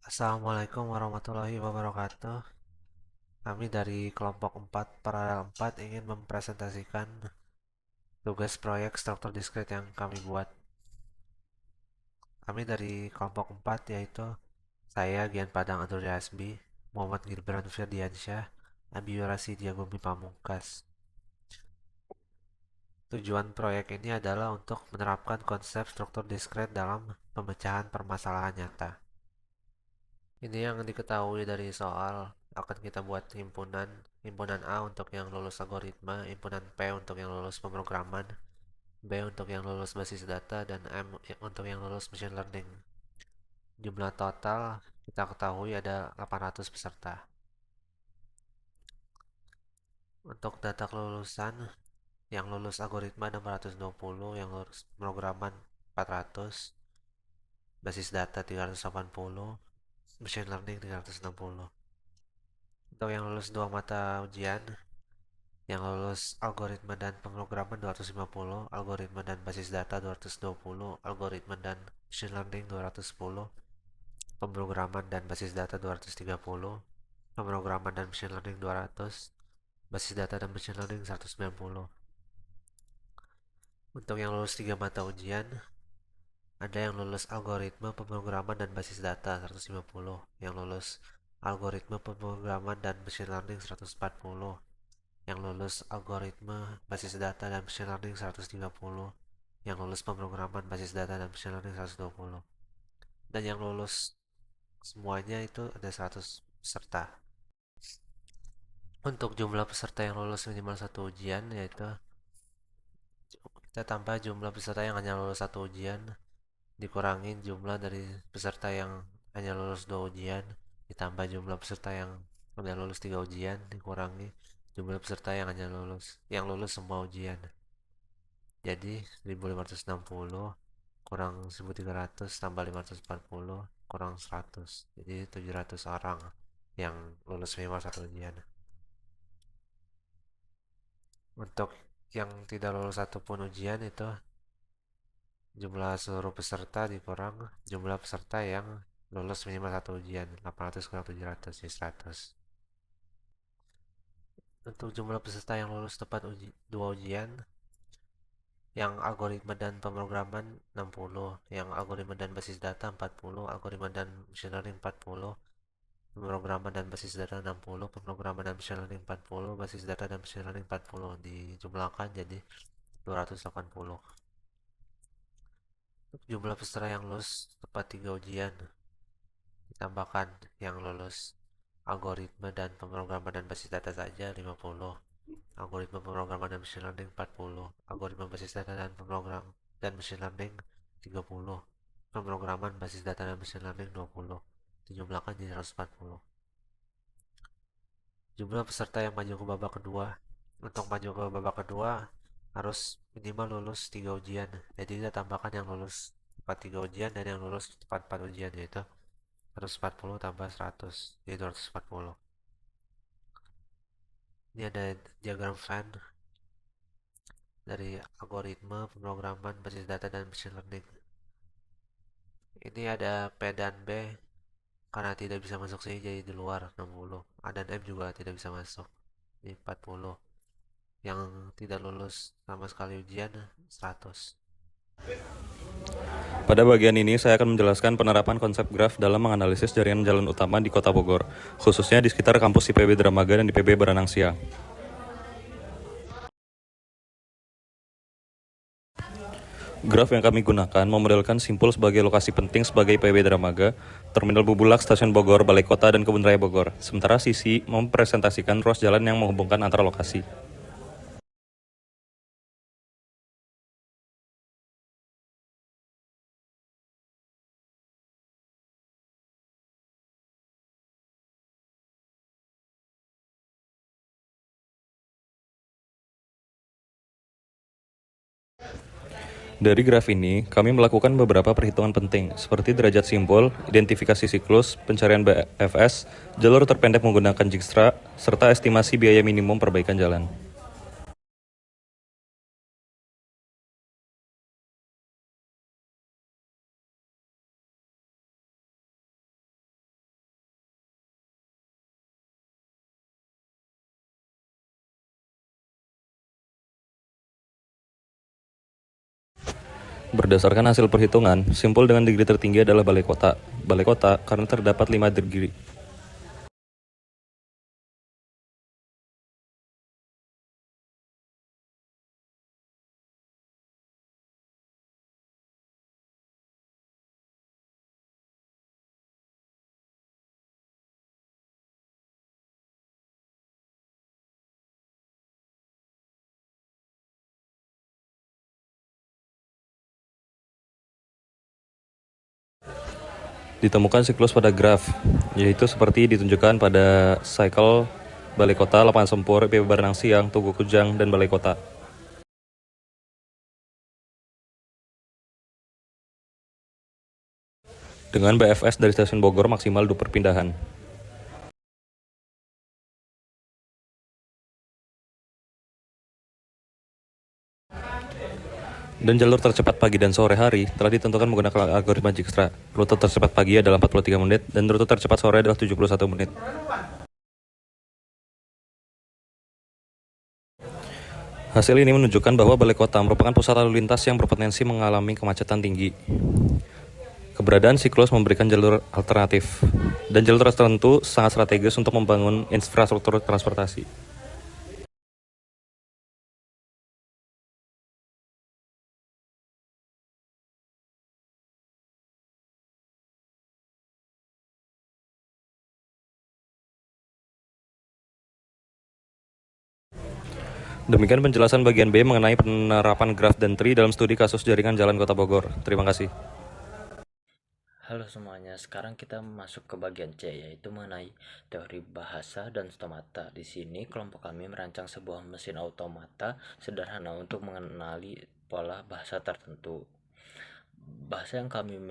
Assalamualaikum warahmatullahi wabarakatuh. Kami dari kelompok 4 paralel 4 ingin mempresentasikan tugas proyek struktur diskret yang kami buat. Kami dari kelompok 4 yaitu saya Gian Padang Anduri Asbi, Muhammad Gibran Firdiansyah, Abi Wirasi Diagumi Pamungkas. Tujuan proyek ini adalah untuk menerapkan konsep struktur diskret dalam pemecahan permasalahan nyata. Ini yang diketahui dari soal akan kita buat himpunan A untuk yang lulus algoritma, himpunan P untuk yang lulus pemrograman, B untuk yang lulus basis data, dan M untuk yang lulus machine learning. Jumlah total kita ketahui ada 800 peserta. Untuk data kelulusan, yang lulus algoritma 620, yang lulus pemrograman 400, basis data 380, machine learning 360. Untuk yang lulus dua mata ujian, yang lulus algoritma dan pemrograman 250, algoritma dan basis data 220, algoritma dan machine learning 210, pemrograman dan basis data 230, pemrograman dan machine learning 200, basis data dan machine learning 190. Untuk yang lulus 3 mata ujian, ada yang lulus algoritma, pemrograman dan basis data 150, yang lulus algoritma, pemrograman dan machine learning 140, yang lulus algoritma, basis data, dan machine learning 130, yang lulus pemrograman, basis data, dan machine learning 120, dan yang lulus semuanya itu ada 100 peserta. Untuk jumlah peserta yang lulus minimal satu ujian, yaitu kita tambah jumlah peserta yang hanya lulus satu ujian, dikurangin jumlah dari peserta yang hanya lulus dua ujian, ditambah jumlah peserta yang hanya lulus tiga ujian, dikurangi jumlah peserta yang lulus semua ujian. Jadi 1560 kurang 1300 tambah 540 kurang 100. Jadi 700 orang yang lulus minimal satu ujian. Untuk yang tidak lulus satupun ujian itu jumlah seluruh peserta dikurang jumlah peserta yang lulus minimal satu ujian. 800 kurang 700 jadi 100. Untuk jumlah peserta yang lulus tepat dua ujian, yang algoritma dan pemrograman 60, yang algoritma dan basis data 40, algoritma dan machine learning 40, pemrograman dan basis data 60, pemrograman dan machine learning 40, basis data dan machine learning 40, dijumlahkan jadi 280. Untuk jumlah peserta yang lulus tepat 3 ujian, ditambahkan yang lulus algoritma dan pemrograman dan basis data saja 50, algoritma pemrograman dan machine learning 40, algoritma basis data dan pemrogram dan machine learning 30, pemrograman basis data dan machine learning 20, dijumlahkan jadi 140. Jumlah peserta yang maju ke babak kedua, untuk maju ke babak kedua harus minimal lulus 3 ujian. Jadi kita tambahkan yang lulus tepat 3 ujian dan yang lulus tepat 4 ujian, yaitu 140 tambah 100 jadi 240. Ini ada diagram Venn dari algoritma, pemrograman, basis data, dan machine learning. Ini ada P dan B karena tidak bisa masuk sini jadi di luar 60. A dan M juga tidak bisa masuk jadi 40. Yang tidak lulus sama sekali ujian 100. Pada bagian ini, saya akan menjelaskan penerapan konsep graf dalam menganalisis jaringan jalan utama di Kota Bogor, khususnya di sekitar kampus IPB Dramaga dan IPB Beranang Siang. Graf yang kami gunakan memodelkan Simpul sebagai lokasi penting sebagai IPB Dramaga, Terminal Bubulak, Stasiun Bogor, Balai Kota, dan Kebun Raya Bogor, sementara Sisi mempresentasikan ruas jalan yang menghubungkan antara lokasi. Dari graf ini, kami melakukan beberapa perhitungan penting, seperti derajat simpul, identifikasi siklus, pencarian BFS, jalur terpendek menggunakan Dijkstra, serta estimasi biaya minimum perbaikan jalan. Berdasarkan hasil perhitungan, simpul dengan degree tertinggi adalah balai kota. Balai kota karena terdapat 5 degree. Ditemukan siklus pada graf, yaitu seperti ditunjukkan pada cycle balai kota, lapangan sempur, IP Baranang Siang, Tugu Kujang, dan balai kota. Dengan BFS dari stasiun Bogor maksimal 2 perpindahan. Dan jalur tercepat pagi dan sore hari telah ditentukan menggunakan algoritma Dijkstra. Rute tercepat pagi adalah 43 menit dan rute tercepat sore adalah 71 menit. Hasil ini menunjukkan bahwa balai kota merupakan pusat lalu lintas yang berpotensi mengalami kemacetan tinggi. Keberadaan siklus memberikan jalur alternatif, dan jalur tertentu sangat strategis untuk membangun infrastruktur transportasi. Demikian penjelasan bagian B mengenai penerapan graf dan tree dalam studi kasus jaringan jalan Kota Bogor. Terima kasih. Halo semuanya, sekarang kita masuk ke bagian C, yaitu mengenai teori bahasa dan stomata. Di sini kelompok kami merancang sebuah mesin automata sederhana untuk mengenali pola bahasa tertentu. Bahasa yang kami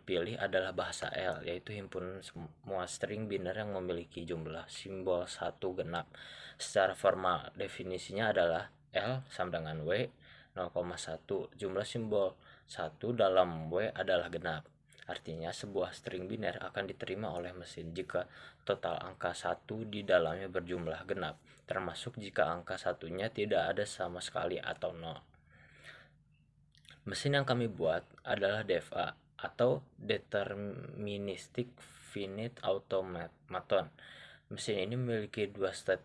pilih adalah bahasa L, yaitu himpunan semua string biner yang memiliki jumlah simbol 1 genap. Secara formal, definisinya adalah L sama dengan W 0,1. Jumlah simbol 1 dalam W adalah genap. Artinya sebuah string biner akan diterima oleh mesin jika total angka 1 di dalamnya berjumlah genap, termasuk jika angka satunya tidak ada sama sekali atau 0. Mesin yang kami buat adalah DFA atau Deterministic Finite Automaton. Mesin ini memiliki dua state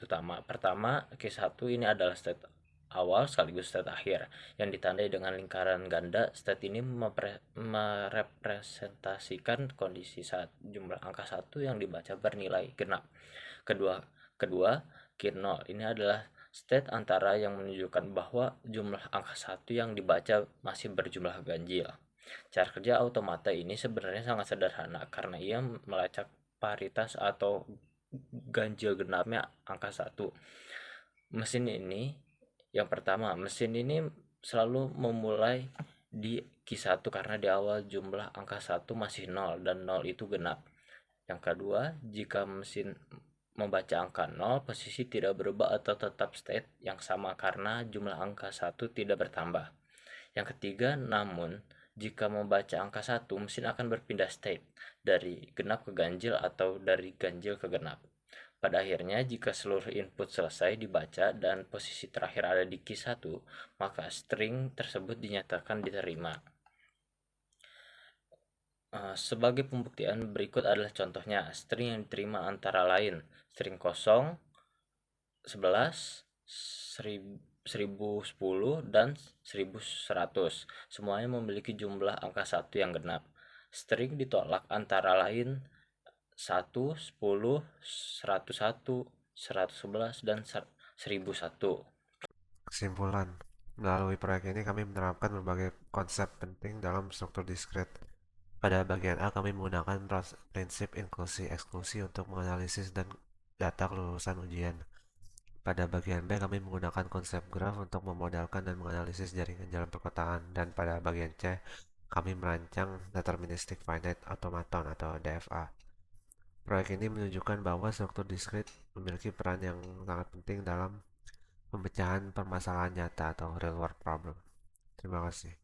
utama. Pertama, Q1 ini adalah state awal sekaligus state akhir yang ditandai dengan lingkaran ganda. State ini merepresentasikan kondisi saat jumlah angka 1 yang dibaca bernilai genap. Kedua, Q0 ini adalah state antara yang menunjukkan bahwa jumlah angka 1 yang dibaca masih berjumlah ganjil. Cara kerja automata ini sebenarnya sangat sederhana karena ia melacak paritas atau ganjil genapnya angka 1. Mesin ini selalu memulai di Q1 karena di awal jumlah angka 1 masih 0 dan 0 itu genap. Yang kedua, jika mesin membaca angka 0, posisi tidak berubah atau tetap state yang sama karena jumlah angka 1 tidak bertambah. Yang ketiga, namun jika membaca angka 1, mesin akan berpindah state dari genap ke ganjil atau dari ganjil ke genap. Pada akhirnya, jika seluruh input selesai dibaca dan posisi terakhir ada di Q1, maka string tersebut dinyatakan diterima. Sebagai pembuktian, berikut adalah contohnya. String yang diterima antara lain string kosong, 11, 1010, dan 1100. Semuanya memiliki jumlah angka 1 yang genap. String ditolak antara lain 1, 10, 101, 111, dan 1001. Kesimpulan, melalui proyek ini kami menerapkan berbagai konsep penting dalam struktur diskrit. Pada bagian A, kami menggunakan prinsip inklusi-eksklusi untuk menganalisis dan data kelulusan ujian. Pada bagian B, kami menggunakan konsep graf untuk memodalkan dan menganalisis jaringan jalan perkotaan. Dan pada bagian C, kami merancang Deterministic Finite Automaton atau DFA. Proyek ini menunjukkan bahwa struktur diskrit memiliki peran yang sangat penting dalam pemecahan permasalahan nyata atau real world problem. Terima kasih.